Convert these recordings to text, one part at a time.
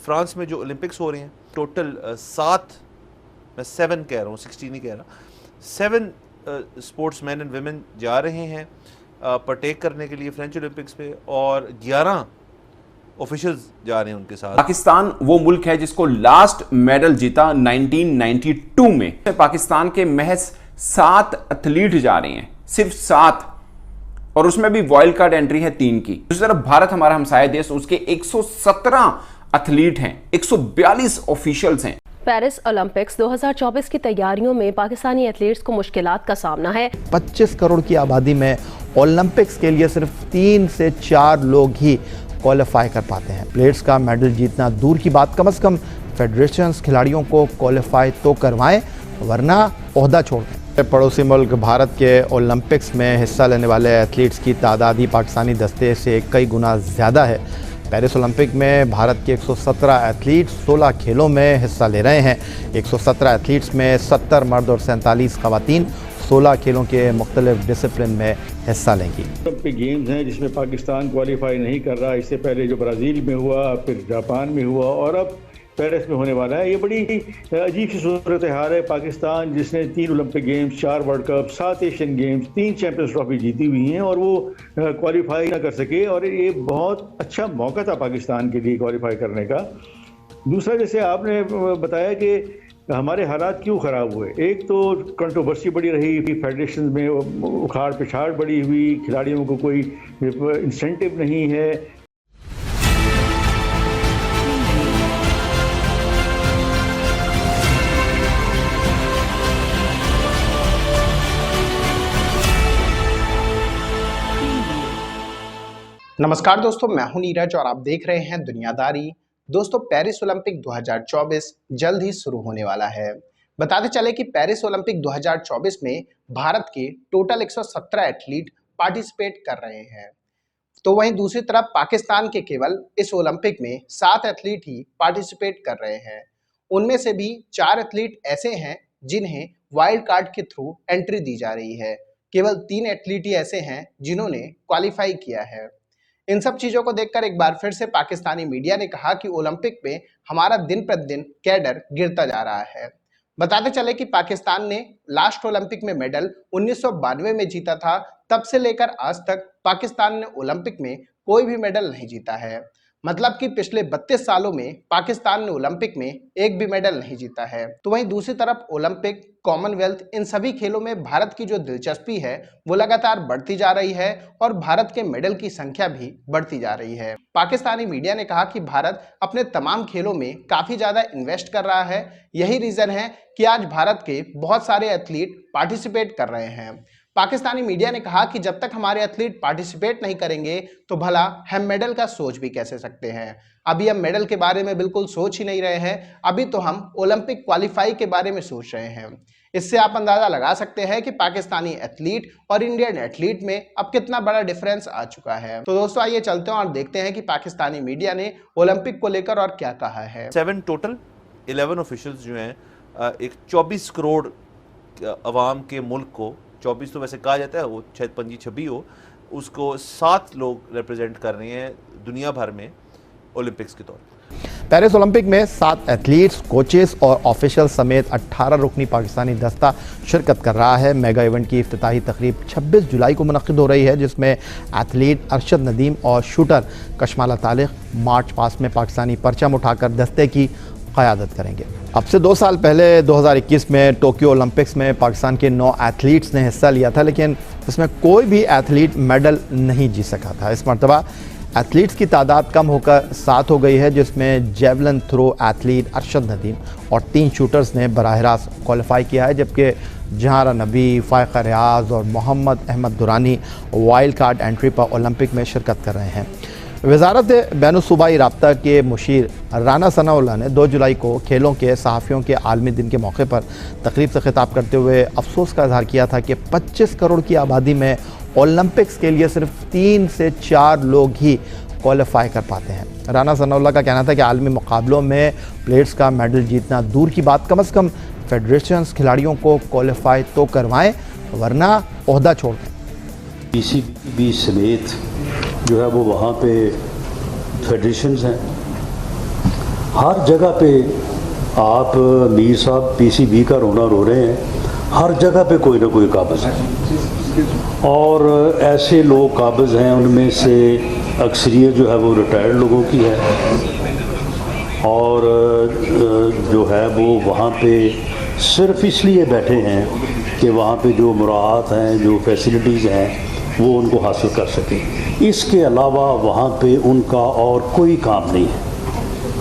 France में जो Olympics हो रहे हैं, टोटल 7, मैं 7 कह रहा हूँ, 16 नहीं कह रहा, 7 स्पोर्ट्स मैन एंड वेमेन जा रहे हैं पार्टेक करने के लिए फ्रेंच ओलंपिक्स पे, और 11 ऑफिशियल्स जा रहे हैं उनके साथ। पाकिस्तान वो मुल्क है जिसको लास्ट मेडल जीता 1992 में। पाकिस्तान के महज 7 एथलीट जा रहे हैं, सिर्फ 7, और उसमें भी वाइल्ड कार्ड एंट्री है 3 की। दूसरी तरफ भारत हमारा हमसाया देश, उसके 117 एथलीट हैं, 142 ऑफिशियल्स हैं। पेरिस ओलंपिक्स 2024 की तैयारियों में पाकिस्तानी एथलीट्स को मुश्किलात का सामना है। 25 करोड़ की आबादी में ओलंपिक्स के लिए सिर्फ 3 से 4 लोग ही क्वालिफाई कर पाते हैं। एथलीट्स का मेडल जीतना दूर की बात, कम से कम फेडरेशंस खिलाड़ियों को क्वालिफाई तो करवाएं, वरना ओहदा छोड़ दें। पड़ोसी मुल्क भारत के ओलंपिक्स में हिस्सा लेने वाले एथलीट्स की तादाद ही पाकिस्तानी दस्ते से कई गुना ज़्यादा है। पेरिस ओलंपिक में भारत के 117 एथलीट्स 16 खेलों में हिस्सा ले रहे हैं। 117 एथलीट्स में 70 मर्द और 47 खवातीन 16 खेलों के मुख्तलिफ डिसिप्लिन में हिस्सा लेंगी। ओलंपिक गेम्स हैं जिसमें पाकिस्तान क्वालिफाई नहीं कर रहा। इससे पहले जो ब्राज़ील में हुआ, फिर जापान में हुआ और अब पेरिस में होने वाला है। ये बड़ी अजीब सी सूरत हाल है। पाकिस्तान जिसने 3 Olympic games, 4 world cup, 7 Asian games, 3 champions trophy जीती हुई हैं और वो क्वालिफाई ना कर सके, और ये बहुत अच्छा मौका था पाकिस्तान के लिए क्वालिफाई करने का। दूसरा, जैसे आपने बताया कि हमारे हालात क्यों ख़राब हुए, एक तो कंट्रोवर्सी बड़ी रही, फेडरेशन में उखाड़ पिछाड़ बड़ी हुई, खिलाड़ियों को कोई इंसेंटिव नहीं है। नमस्कार दोस्तों, मैं हूं नीरज और आप देख रहे हैं दुनियादारी। दोस्तों, पेरिस ओलंपिक 2024 जल्द ही शुरू होने वाला है। बताते चले कि पेरिस ओलंपिक 2024 में भारत के टोटल 117 एथलीट पार्टिसिपेट कर रहे हैं। तो वहीं दूसरी तरफ पाकिस्तान के केवल इस ओलंपिक में 7 एथलीट ही पार्टिसिपेट कर रहे हैं। उनमें से भी 4 एथलीट ऐसे हैं जिन्हें वाइल्ड कार्ड के थ्रू एंट्री दी जा रही है। केवल 3 एथलीट ही ऐसे हैं जिन्होंने क्वालिफाई किया है। इन सब चीजों को देखकर एक बार फिर से पाकिस्तानी मीडिया ने कहा कि ओलंपिक में हमारा दिन प्रतिदिन कैडर गिरता जा रहा है। बताते चले कि पाकिस्तान ने लास्ट ओलंपिक में मेडल 1992 में जीता था। तब से लेकर आज तक पाकिस्तान ने ओलंपिक में कोई भी मेडल नहीं जीता है। मतलब कि पिछले 32 सालों में पाकिस्तान ने ओलंपिक में एक भी मेडल नहीं जीता है। तो वहीं दूसरी तरफ ओलंपिक, कॉमनवेल्थ, इन सभी खेलों में भारत की जो दिलचस्पी है वो लगातार बढ़ती जा रही है और भारत के मेडल की संख्या भी बढ़ती जा रही है। पाकिस्तानी मीडिया ने कहा कि भारत अपने तमाम खेलों में काफी ज्यादा इन्वेस्ट कर रहा है। यही रीजन है कि आज भारत के बहुत सारे एथलीट पार्टिसिपेट कर रहे हैं। पाकिस्तानी मीडिया ने कहा कि जब तक हमारे एथलीट पार्टिसिपेट नहीं करेंगे तो भला हम मेडल का सोच भी कैसे सकते हैं। अभी हम मेडल के बारे में बिल्कुल सोच ही नहीं रहे हैं, अभी तो हम ओलंपिक क्वालिफाई के बारे में सोच रहे हैं। इससे आप अंदाजा लगा सकते हैं कि पाकिस्तानी एथलीट और इंडियन एथलीट में अब कितना बड़ा डिफरेंस आ चुका है। तो दोस्तों, आइए चलते हैं और देखते हैं कि पाकिस्तानी मीडिया ने ओलंपिक को लेकर और क्या कहा है। 7 टोटल, 11 ऑफिशियल्स जो हैं, एक 24 करोड़ अवाम के मुल्क को, 24 तो वैसे कहा जाता है, वो शायद 25-26 हो, उसको 7 लोग रिप्रेजेंट कर रहे हैं दुनिया भर में ओलंपिक्स के तौर पर। पेरिस ओलंपिक में 7 एथलीट्स, कोचेस और ऑफिशियल समेत 18 रुकनी पाकिस्तानी दस्ता शिरकत कर रहा है। मेगा इवेंट की इफ्तिताही तकरीब 26 जुलाई को मुनक्किद हो रही है, जिसमें एथलीट अरशद नदीम और शूटर कशमाला तालिक मार्च पास्ट में पाकिस्तानी परचम उठाकर दस्ते की क़यादत करेंगे। अब से 2 साल पहले 2021 में टोक्यो ओलंपिक्स में पाकिस्तान के 9 एथलीट्स ने हिस्सा लिया था, लेकिन उसमें कोई भी एथलीट मेडल नहीं जीत सका था। इस मरतबा एथलीट्स की तादाद कम होकर 7 हो गई है, जिसमें javelin throw athlete Arshad Nadeem और 3 शूटर्स ने बराह रास्त क्वालिफाई किया है, जबकि जहारा नबी, फ़ाइक़ा रियाज और Mohammad Ahmed Durrani wild card entry पर ओलंपिक में शिरकत कर रहे हैं। वज़ारत बैनुल-सूबाई राब्ता के मुशीर राना सनाउल्लाह ने 2 जुलाई को खेलों के सहाफ़ियों के आलमी दिन के मौके पर तकरीब से खिताब करते हुए अफसोस का इज़हार किया था कि 25 करोड़ की आबादी में ओलंपिक्स के लिए सिर्फ 3 से 4 लोग ही क्वालिफाई कर पाते हैं। राना सनाउल्लाह का कहना था कि आलमी मुकाबलों में प्लेयर्स का मेडल जीतना दूर की बात, कम से कम फेडरेशंस खिलाड़ियों को क्वालिफाई तो करवाएं, वरना ओहदा छोड़ दें। पीसीबी समेत जो है वो वहाँ पे फेडरेशंस हैं हर जगह पे आप मीर साहब पीसीबी का रोना रो रहे हैं, हर जगह पे कोई ना कोई काबिज़ है और ऐसे लोग काबिज़ हैं, उनमें से अक्सरियत जो है वो रिटायर्ड लोगों की है और जो है वो वहाँ पे सिर्फ इसलिए बैठे हैं कि वहाँ पे जो मुराद हैं, जो फैसिलिटीज़ हैं वो उनको हासिल कर सकें। इसके अलावा वहाँ पे उनका और कोई काम नहीं है।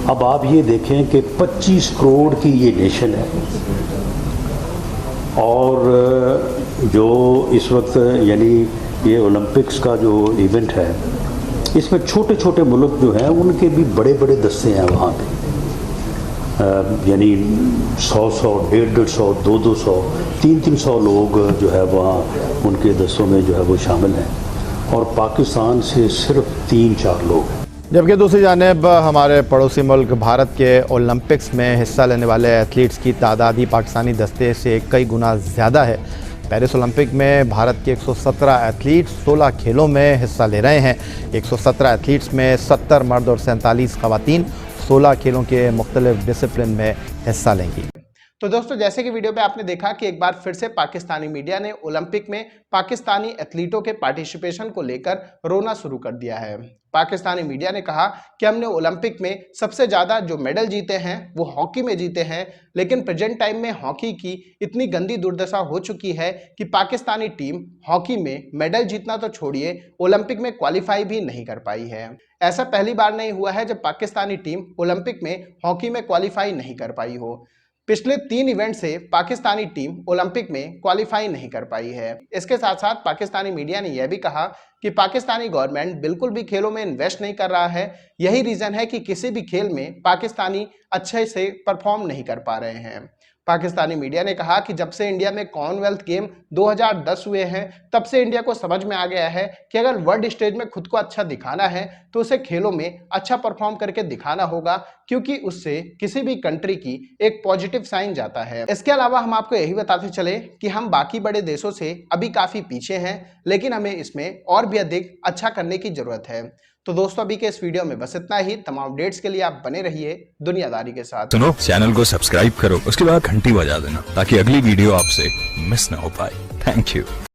अब आप ये देखें कि 25 करोड़ की ये नेशन है और जो इस वक्त यानी ये ओलंपिक्स का जो इवेंट है, इसमें छोटे छोटे मुल्क जो हैं उनके भी बड़े बड़े दस्ते हैं वहाँ पे, यानी 100, 150, 200, 300 लोग जो है वहाँ उनके दस्तों में जो है वो शामिल हैं और पाकिस्तान से सिर्फ 3-4 लोग हैं। जबकि दूसरी जानिब हमारे पड़ोसी मुल्क भारत के ओलंपिक्स में हिस्सा लेने वाले एथलीट्स की तादाद ही पाकिस्तानी दस्ते से कई गुना ज़्यादा है। पेरिस ओलंपिक में भारत के 117 एथलीट्स 16 खेलों में हिस्सा ले रहे हैं। 117 एथलीट्स में 70 मर्द और 47 खवातीन 16 खेलों के मुख्तलिफ डिसिप्लिन में हिस्सा लेंगी। तो दोस्तों, जैसे कि वीडियो पे आपने देखा कि एक बार फिर से पाकिस्तानी मीडिया ने ओलंपिक में पाकिस्तानी एथलीटों के पार्टिसिपेशन को लेकर रोना शुरू कर दिया है। पाकिस्तानी मीडिया ने कहा कि हमने ओलंपिक में सबसे ज़्यादा जो मेडल जीते हैं वो हॉकी में जीते हैं, लेकिन प्रेजेंट टाइम में हॉकी की इतनी गंदी दुर्दशा हो चुकी है कि पाकिस्तानी टीम हॉकी में मेडल जीतना तो छोड़िए, ओलंपिक में क्वालिफाई भी नहीं कर पाई है। ऐसा पहली बार नहीं हुआ है जब पाकिस्तानी टीम ओलंपिक में हॉकी में क्वालिफाई नहीं कर पाई हो। पिछले 3 इवेंट से पाकिस्तानी टीम ओलंपिक में क्वालिफाई नहीं कर पाई है। इसके साथ साथ पाकिस्तानी मीडिया ने यह भी कहा कि पाकिस्तानी गवर्नमेंट बिल्कुल भी खेलों में इन्वेस्ट नहीं कर रहा है। यही रीजन है कि किसी भी खेल में पाकिस्तानी अच्छे से परफॉर्म नहीं कर पा रहे हैं। पाकिस्तानी मीडिया ने कहा कि जब से इंडिया में कॉमनवेल्थ गेम 2010 हुए हैं, तब से इंडिया को समझ में आ गया है कि अगर वर्ल्ड स्टेज में खुद को अच्छा दिखाना है तो उसे खेलों में अच्छा परफॉर्म करके दिखाना होगा, क्योंकि उससे किसी भी कंट्री की एक पॉजिटिव साइन जाता है। इसके अलावा हम आपको यही बताते चले कि हम बाकी बड़े देशों से अभी काफ़ी पीछे हैं, लेकिन हमें इसमें और भी अधिक अच्छा करने की ज़रूरत है। तो दोस्तों, अभी के इस वीडियो में बस इतना ही। तमाम अपडेट्स के लिए आप बने रहिए दुनियादारी के साथ। सुनो, चैनल को सब्सक्राइब करो, उसके बाद घंटी बजा देना ताकि अगली वीडियो आपसे मिस ना हो पाए। Thank you.